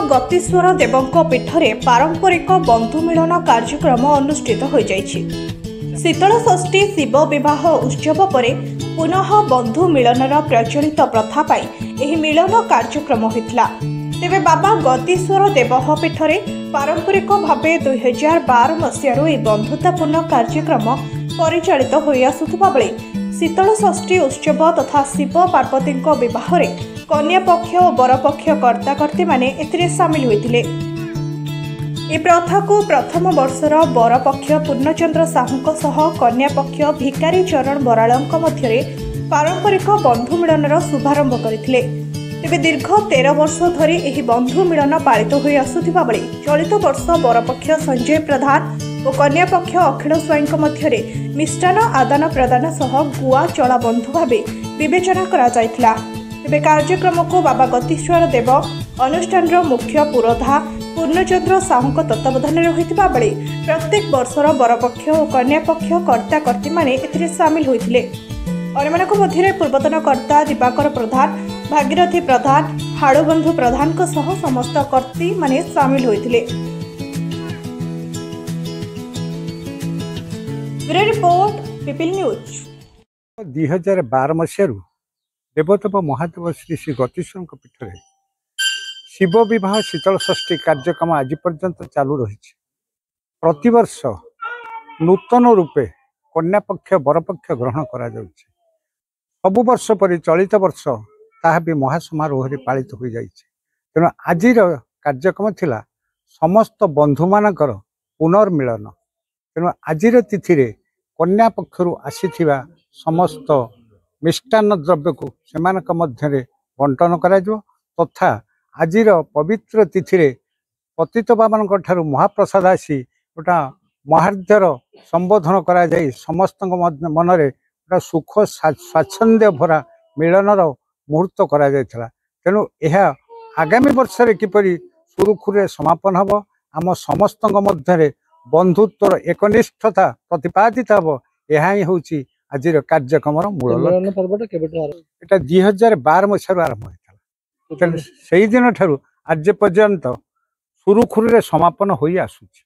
गतीश्वर देवଙ୍କ पीठरे पारंपरिक बंधु मिलन कार्यक्रम अनुष्ठित हो जाइछि। शीतल षष्ठी शिव विवाह उत्सव पर पुनः बंधु मिलनर प्रचलित प्रथा पाई एही मिलन कार्यक्रम होइतला। तेबे बाबा गतीश्वर देव पीठरे पारंपरिक भावे 2012 मसीहारू यह बंधुतापूर्ण कार्यक्रम परिचालित हो आसुथुबा बेले शीतल षष्ठी उत्सव तथा शिव पार्वती विवाह कन्या पक्ष और बर पक्ष कर्ताकर्ती माने एथिरे सामिल होइतिले। ए प्रथा को प्रथम वर्षर बर पक्ष पूर्णचंद्र साहूंक सह कन्या पक्ष भिकारी चरण बराळंक मध्यरे पारंपरिक बंधु मिलनर शुभारंभ करथिले। तेबे दीर्घ 13 वर्ष धरी एही बंधु मिलन पालित होई आसुथिबा बेले चलित वर्ष बर पक्ष संजय प्रधान और कन्या पक्ष अखिल स्वाईंक मध्यरे मिष्टान आदान प्रदान सह गुआ चला बंधु भावे विवेचना करा जायथिला। तेबे कार्यक्रम को बाबा गतीश्वर देव अनुष्ठान मुख्य पुरोधा पूर्णचंद्र साहूंक तत्वावधान होइतिबा बेले प्रत्येक वर्षर बरपक्ष और कन्या पक्ष कर्ताकर्ती माने एथिरे सामिल होइतिले। अन्यमानक मध्यरे पूर्वतन कर्ता दिवाकर प्रधान भागीरथी प्रधान हाड़बंधु प्रधान सह समस्त कर्ती माने सामिल होइतिले। Bureau report people news. 2012 मसीह देवदेव महादेव श्री श्री गतीश्वर पीठ में शिव विवाह शीतल षष्ठी कार्यक्रम आज पर्यंत चालू रही। प्रतिवर्ष नूतन रूपे कन्या पक्ष बरपक्ष ग्रहण करा जाउछि। सबु वर्ष पर चलित वर्ष ताहा भी महासमारोह पालित हो जाइए। तेणु आज कार्यक्रम थिला समस्त बंधु मानकर पुनर्मिलन। तेणु आज तिथि कन्या पक्षरु आसीथिबा समस्त मिष्टान्न द्रव्य को सेमानक मध्यरे बंटन करा जो तथा आज पवित्र तिथि पतित बाबन ठारू महाप्रसाद आसी गोटा महार्घ्यर संबोधन करा जाई समस्त मनरे गोटा सुख स्वाच्छंद्य भरा मिलनर मुहूर्त करा जायथिला। तेणु यह आगामी वर्ष किपरि सुरुखुरे समापन हब आम समस्त मध्यरे बंधुत्वर एकनिष्ठता प्रतिपादित हब यह ही होची आज कार्यक्रम मूल। एटा 2012 मसीह आरंभ होता से दिन ठारू आज पर्यंत सुरुखुरे समापन हो आसुछि।